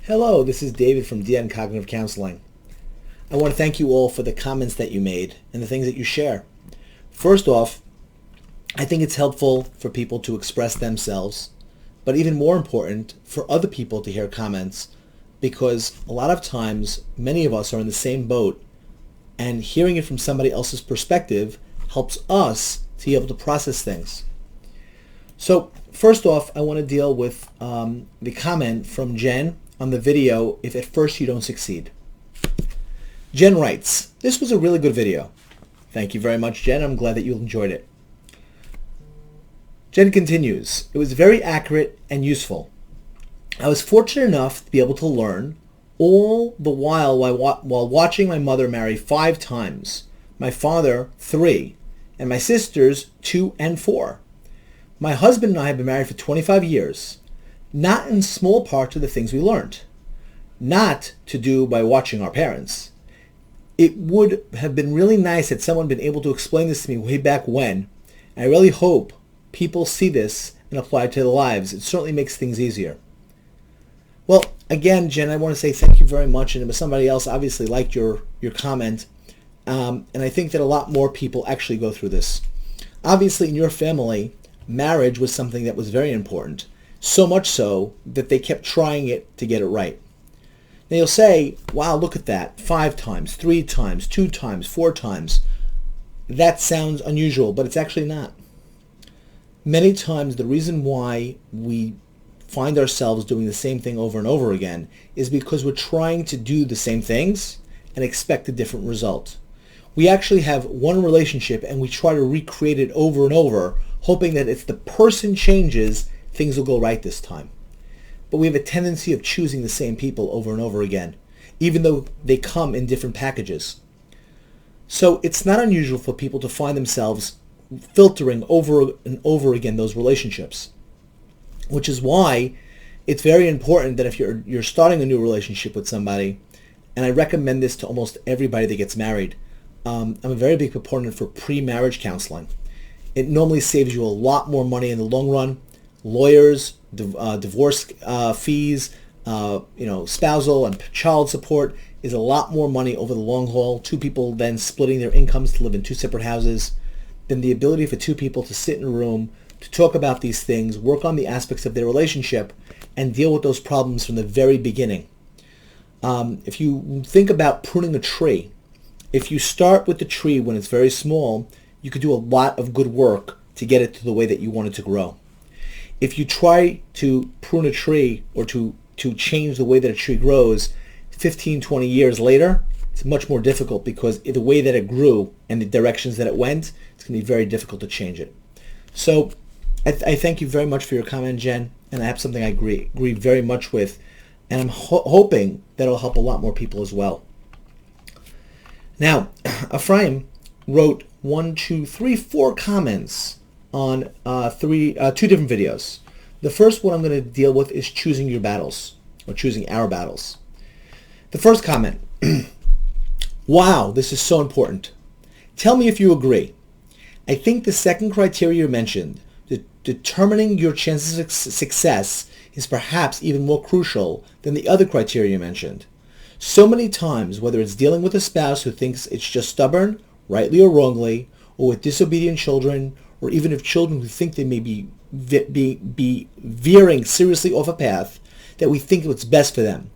Hello, this is David from DN Cognitive Counseling. I want to thank you all for the comments that you made and the things that you share. First off, I think it's helpful for people to express themselves, but even more important, for other people to hear comments, because a lot of times, many of us are in the same boat, and hearing it from somebody else's perspective helps us to be able to process things. So, first off, I want to deal with the comment from Jen on the video, If at First You Don't Succeed. Jen writes, "This was a really good video." Thank you very much, Jen. I'm glad that you enjoyed it. Jen continues, "It was very accurate and useful. I was fortunate enough to be able to learn all the while watching my mother marry 5 times, my father 3, and my sisters 2 and 4. My husband and I have been married for 25 years, not in small part to the things we learned, not to do by watching our parents. It would have been really nice had someone been able to explain this to me way back when, and I really hope people see this and apply it to their lives. It certainly makes things easier." Well, again, Jen, I want to say thank you very much, and somebody else obviously liked your comment, and I think that a lot more people actually go through this. Obviously, in your family, marriage was something that was very important, so much so that they kept trying it to get it right. Now you'll say, wow, look at that, 5 times, 3 times, 2 times, 4 times. That sounds unusual, but it's actually not. Many times the reason why we find ourselves doing the same thing over and over again is because we're trying to do the same things and expect a different result. We actually have one relationship and we try to recreate it over and over, hoping that if the person changes, things will go right this time. But we have a tendency of choosing the same people over and over again, even though they come in different packages. So it's not unusual for people to find themselves filtering over and over again those relationships, which is why it's very important that if you're starting a new relationship with somebody, and I recommend this to almost everybody that gets married, I'm a very big proponent for pre-marriage counseling. It normally saves you a lot more money in the long run. Lawyers, divorce fees, spousal and child support is a lot more money over the long haul. 2 people then splitting their incomes to live in 2 separate houses, than the ability for 2 people to sit in a room, to talk about these things, work on the aspects of their relationship, and deal with those problems from the very beginning. If you think about pruning a tree, if you start with the tree when it's very small, you could do a lot of good work to get it to the way that you want it to grow. If you try to prune a tree or to change the way that a tree grows 15, 20 years later, it's much more difficult because the way that it grew and the directions that it went, it's going to be very difficult to change it. So I thank you very much for your comment, Jen, and I have something I agree very much with, and I'm hoping that it'll help a lot more people as well. Now, Ephraim wrote 4 comments on 2 different videos. The first one I'm going to deal with is choosing your battles, or choosing our battles. The first comment, wow, this is so important. Tell me if you agree. I think the second criteria you mentioned, determining your chances of success, is perhaps even more crucial than the other criteria you mentioned. So many times, whether it's dealing with a spouse who thinks it's just stubborn, rightly or wrongly, or with disobedient children, or even if children who think they may be veering seriously off a path, that we think what's best for them.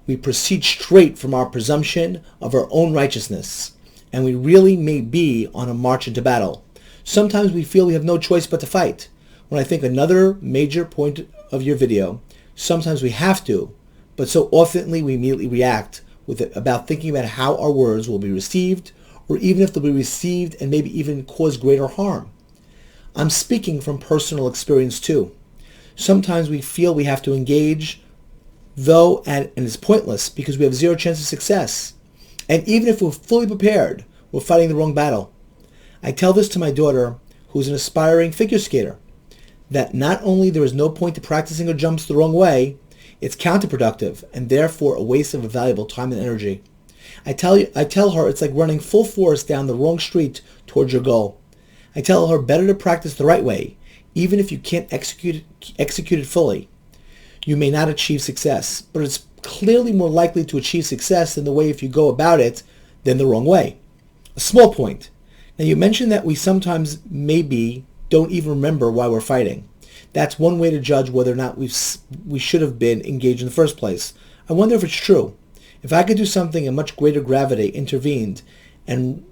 We proceed straight from our presumption of our own righteousness, and we really may be on a march into battle. Sometimes we feel we have no choice but to fight. When I think another major point of your video, sometimes we have to, but so oftenly we immediately react about thinking about how our words will be received, or even if they'll be received and maybe even cause greater harm. I'm speaking from personal experience too. Sometimes we feel we have to engage, and it's pointless because we have 0 chance of success. And even if we're fully prepared, we're fighting the wrong battle. I tell this to my daughter, who's an aspiring figure skater, that not only there is no point to practicing her jumps the wrong way, it's counterproductive and therefore a waste of valuable time and energy. I tell her it's like running full force down the wrong street towards your goal. I tell her better to practice the right way, even if you can't execute it fully. You may not achieve success, but it's clearly more likely to achieve success in the way if you go about it than the wrong way. A small point. Now you mentioned that we sometimes maybe don't even remember why we're fighting. That's one way to judge whether or not we should have been engaged in the first place. I wonder if it's true. If I could do something a much greater gravity intervened and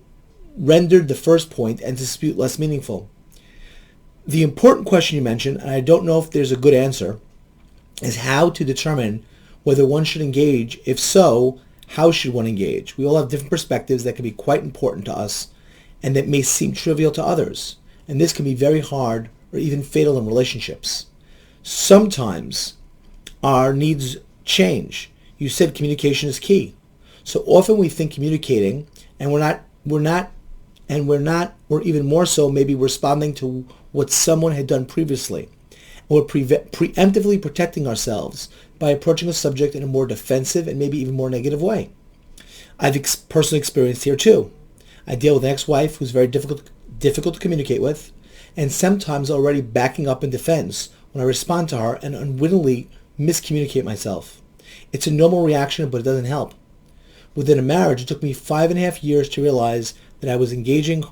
rendered the first point and dispute less meaningful. The important question you mentioned, and I don't know if there's a good answer, is how to determine whether one should engage. If so, how should one engage? We all have different perspectives that can be quite important to us and that may seem trivial to others. And this can be very hard or even fatal in relationships. Sometimes our needs change. You said communication is key. So often we think communicating and or even more so, maybe responding to what someone had done previously. And we're preemptively protecting ourselves by approaching a subject in a more defensive and maybe even more negative way. I've personally experienced here too. I deal with an ex-wife who's very difficult to communicate with, and sometimes already backing up in defense when I respond to her and unwittingly miscommunicate myself. It's a normal reaction, but it doesn't help. Within a marriage, it took me 5.5 years to realize that I was engaging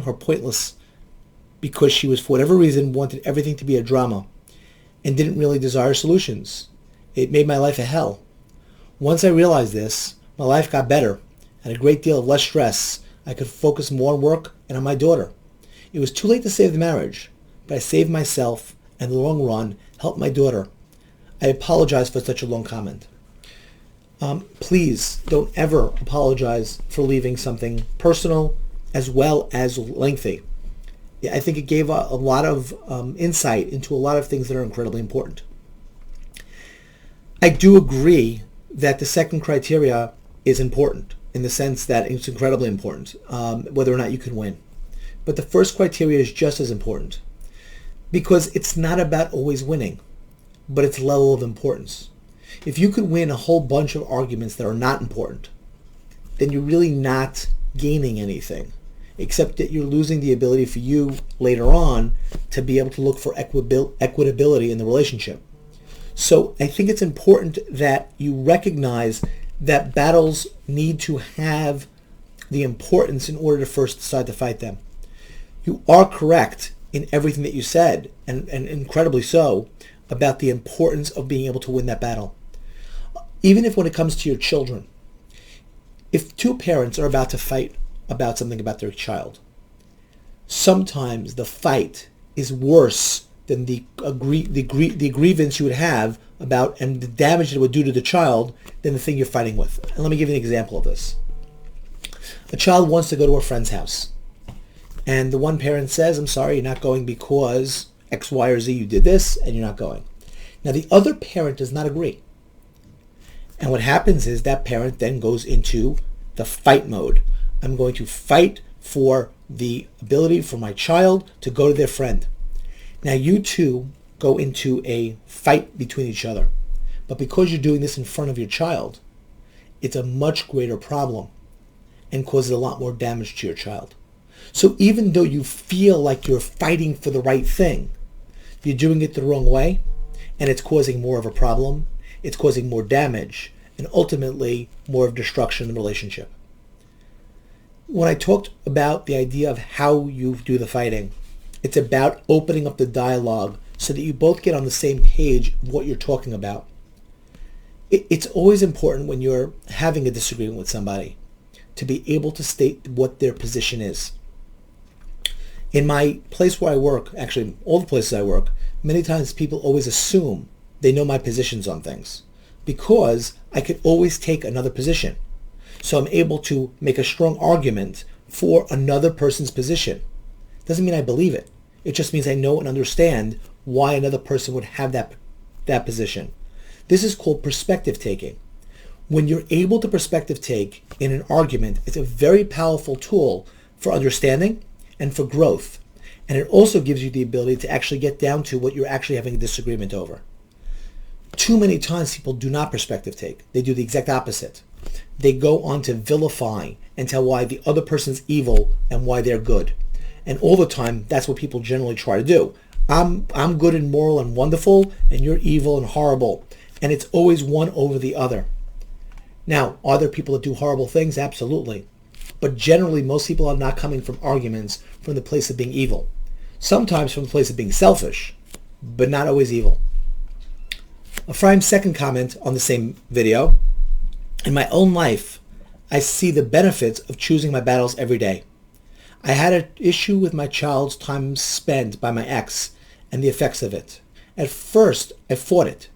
her pointless because she was, for whatever reason, wanted everything to be a drama and didn't really desire solutions. It made my life a hell. Once I realized this, my life got better and a great deal of less stress. I could focus more on work and on my daughter. It was too late to save the marriage, but I saved myself and in the long run helped my daughter. I apologize for such a long comment. Please don't ever apologize for leaving something personal as well as lengthy. I think it gave a lot of insight into a lot of things that are incredibly important. I do agree that the second criteria is important in the sense that it's incredibly important, whether or not you can win. But the first criteria is just as important because it's not about always winning, but it's level of importance. If you could win a whole bunch of arguments that are not important, then you're really not gaining anything, except that you're losing the ability for you later on to be able to look for equitability in the relationship. So I think it's important that you recognize that battles need to have the importance in order to first decide to fight them. You are correct in everything that you said, and incredibly so, about the importance of being able to win that battle. Even if when it comes to your children, if two parents are about to fight about something about their child, sometimes the fight is worse than the grievance you would have about and the damage it would do to the child than the thing you're fighting with. And let me give you an example of this. A child wants to go to a friend's house, and the one parent says, I'm sorry, you're not going because X, Y, or Z, you did this, and you're not going. Now the other parent does not agree. And what happens is that parent then goes into the fight mode. I'm going to fight for the ability for my child to go to their friend. Now you two go into a fight between each other. But because you're doing this in front of your child, it's a much greater problem and causes a lot more damage to your child. So even though you feel like you're fighting for the right thing, you're doing it the wrong way, and it's causing more of a problem, it's causing more damage, and ultimately more of destruction in the relationship. When I talked about the idea of how you do the fighting, it's about opening up the dialogue so that you both get on the same page of what you're talking about. It's always important when you're having a disagreement with somebody to be able to state what their position is. In my place where I work, actually all the places I work, many times people always assume they know my positions on things because I could always take another position. So I'm able to make a strong argument for another person's position. Doesn't mean I believe it. It just means I know and understand why another person would have that position. This is called perspective taking. When you're able to perspective take in an argument, it's a very powerful tool for understanding and for growth. And it also gives you the ability to actually get down to what you're actually having a disagreement over. Too many times people do not perspective take. They do the exact opposite. They go on to vilify and tell why the other person's evil and why they're good. And all the time, that's what people generally try to do. I'm good and moral and wonderful, and you're evil and horrible. and it's always one over the other. Now, are there people that do horrible things? Absolutely. But generally, most people are not coming from arguments from the place of being evil. Sometimes from the place of being selfish, but not always evil. Ephraim's second comment on the same video: in my own life, I see the benefits of choosing my battles every day. I had an issue with my child's time spent by my ex and the effects of it. At first, I fought it.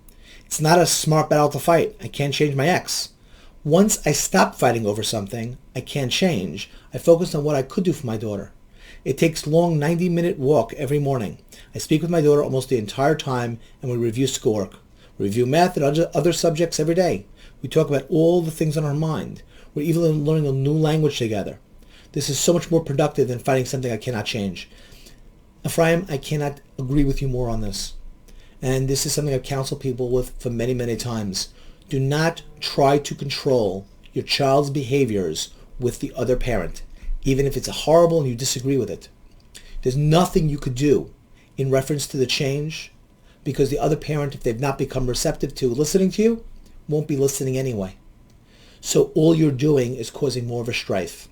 It's not a smart battle to fight. I can't change my ex. Once I stopped fighting over something I can't change, I focused on what I could do for my daughter. It takes long 90-minute walk every morning. I speak with my daughter almost the entire time, and we review schoolwork. We review math and other subjects every day. We talk about all the things on our mind. We're even learning a new language together. This is so much more productive than fighting something I cannot change. Ephraim, I cannot agree with you more on this. And this is something I've counseled people with for many, many times. Do not try to control your child's behaviors with the other parent, even if it's horrible and you disagree with it. There's nothing you could do in reference to the change, because the other parent, if they've not become receptive to listening to you, won't be listening anyway. So all you're doing is causing more of a strife.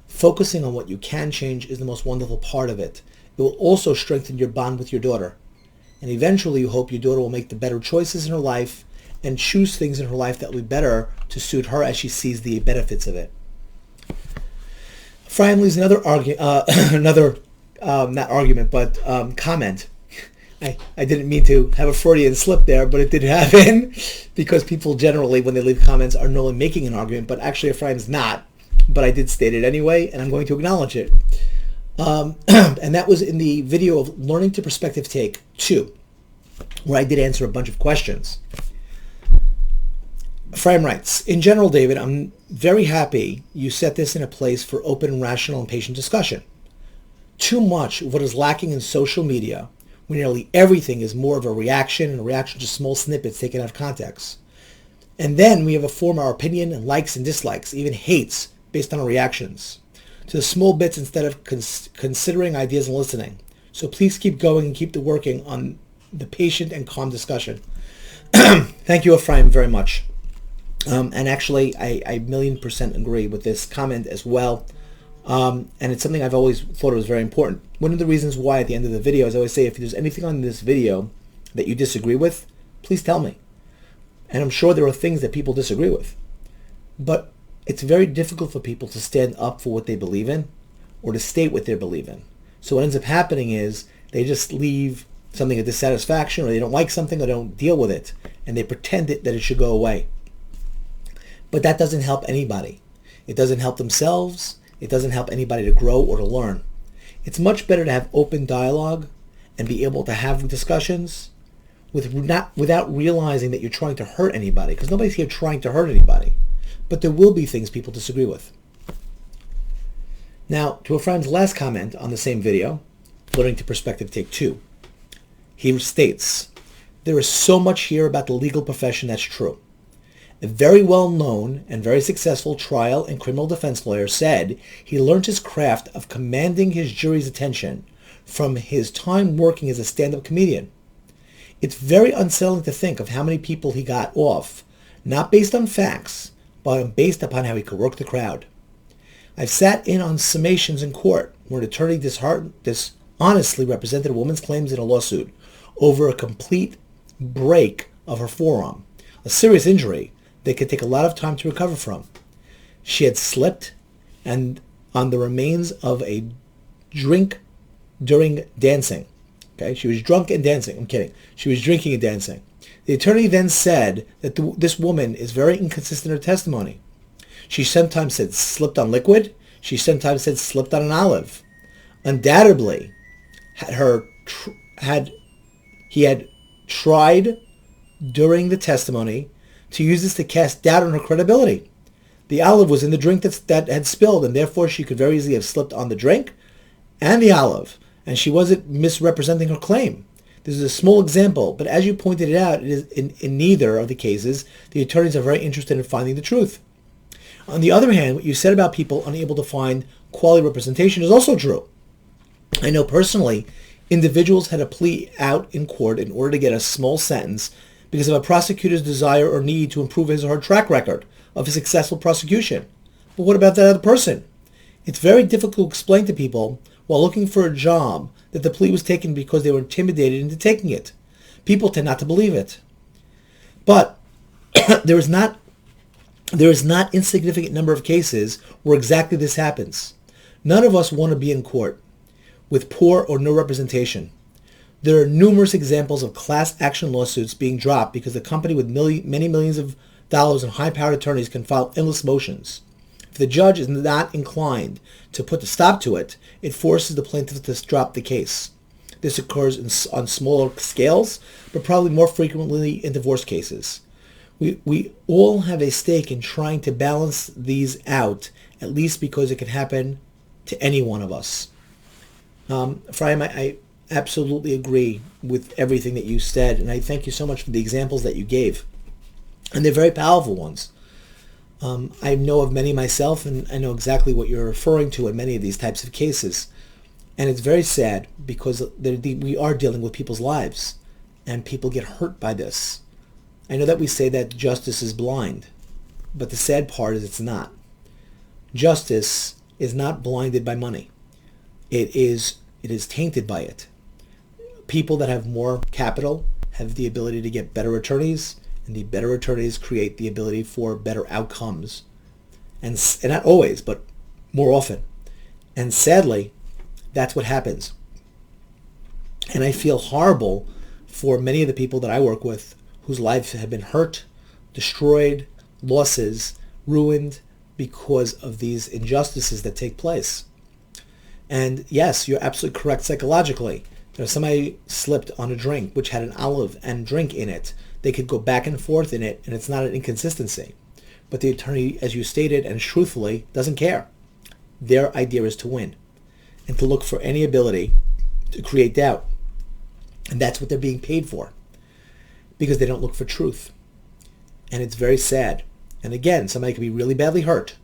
Focusing on what you can change is the most wonderful part of it. It will also strengthen your bond with your daughter. And eventually you hope your daughter will make the better choices in her life and choose things in her life that will be better to suit her as she sees the benefits of it. Ephraim leaves another comment. I didn't mean to have a Freudian slip there, but it did happen because people generally, when they leave comments, are normally making an argument, but actually Ephraim's not. But I did state it anyway, and I'm going to acknowledge it. And that was in the video of Learning to Perspective Take 2, where I did answer a bunch of questions. Ephraim writes, in general, David, I'm very happy you set this in a place for open, rational, and patient discussion. Too much of what is lacking in social media, where nearly everything is more of a reaction, and a reaction to small snippets taken out of context. And then we have to form our opinion and likes and dislikes, even hates, based on our reactions to the small bits instead of considering ideas and listening. So please keep going and keep working on the patient and calm discussion. Thank you, Ephraim, very much. And actually, I 1,000,000% agree with this comment as well. And it's something I've always thought was very important. One of the reasons why at the end of the video, as I always say, if there's anything on this video that you disagree with, please tell me. And I'm sure there are things that people disagree with. But it's very difficult for people to stand up for what they believe in or to state what they believe in. So what ends up happening is they just leave something a dissatisfaction, or they don't like something, or they don't deal with it, and they pretend that it should go away. But that doesn't help anybody. It doesn't help themselves. It doesn't help anybody to grow or to learn. It's much better to have open dialogue and be able to have discussions without realizing that you're trying to hurt anybody, because nobody's here trying to hurt anybody. But there will be things people disagree with. Now, to Ephraim's last comment on the same video, Learning to Perspective Take 2, he states, there is so much here about the legal profession that's true. A very well-known and very successful trial and criminal defense lawyer said he learned his craft of commanding his jury's attention from his time working as a stand-up comedian. It's very unsettling to think of how many people he got off, not based on facts, but based upon how he could work the crowd. I've sat in on summations in court where an attorney dishonestly represented a woman's claims in a lawsuit over a complete break of her forearm, a serious injury that could take a lot of time to recover from. She had slipped and on the remains of a drink during dancing. Okay, she was drunk and dancing. I'm kidding. She was drinking and dancing. The attorney then said that this woman is very inconsistent in her testimony. She sometimes said slipped on liquid. She sometimes said slipped on an olive. Undoubtedly, he had tried during the testimony to use this to cast doubt on her credibility. The olive was in the drink that had spilled, and therefore she could very easily have slipped on the drink and the olive, and she wasn't misrepresenting her claim. This is a small example, but as you pointed it out, it is in neither of the cases, the attorneys are very interested in finding the truth. On the other hand, what you said about people unable to find quality representation is also true. I know personally, individuals had to plea out in court in order to get a small sentence because of a prosecutor's desire or need to improve his or her track record of a successful prosecution. But what about that other person? It's very difficult to explain to people while looking for a job that the plea was taken because they were intimidated into taking it. People tend not to believe it. But there is not insignificant number of cases where exactly this happens. None of us want to be in court with poor or no representation. There are numerous examples of class action lawsuits being dropped because the company with many millions of dollars in high-powered attorneys can file endless motions. If the judge is not inclined to put a stop to it, it forces the plaintiff to drop the case. This occurs on smaller scales, but probably more frequently in divorce cases. We all have a stake in trying to balance these out, at least because it can happen to any one of us. Ephraim, I absolutely agree with everything that you said, and I thank you so much for the examples that you gave. And they're very powerful ones. I know of many myself, and I know exactly what you're referring to in many of these types of cases. And it's very sad because we are dealing with people's lives, and people get hurt by this. I know that we say that justice is blind, but the sad part is it's not. Justice is not blinded by money. It is tainted by it. People that have more capital have the ability to get better attorneys, and the better attorneys create the ability for better outcomes. And not always, but more often. And sadly, that's what happens. And I feel horrible for many of the people that I work with whose lives have been hurt, destroyed, losses, ruined because of these injustices that take place. And yes, you're absolutely correct psychologically. If somebody slipped on a drink which had an olive and drink in it, they could go back and forth in it, and it's not an inconsistency. But the attorney, as you stated, and truthfully, doesn't care. Their idea is to win and to look for any ability to create doubt. And that's what they're being paid for, because they don't look for truth. And it's very sad. And again, somebody could be really badly hurt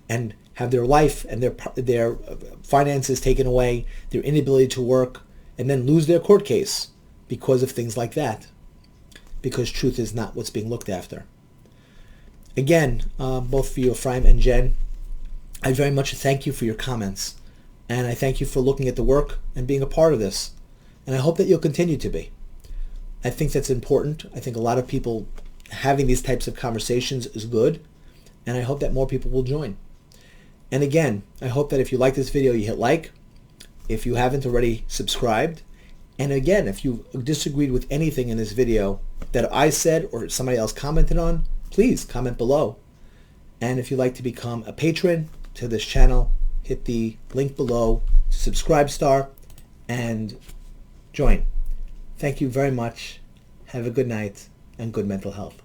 and have their life and their finances taken away, their inability to work, and then lose their court case because of things like that, because truth is not what's being looked after. Again, both for you, Ephraim and Jen, I very much thank you for your comments, and I thank you for looking at the work and being a part of this, and I hope that you'll continue to be. I think that's important. I think a lot of people having these types of conversations is good, and I hope that more people will join. And again, I hope that if you like this video, you hit like. If you haven't already, subscribed. And again, if you disagreed with anything in this video that I said or somebody else commented on, please comment below. And if you'd like to become a patron to this channel, hit the link below, Subcribe-star, and join. Thank you very much. Have a good night and good mental health.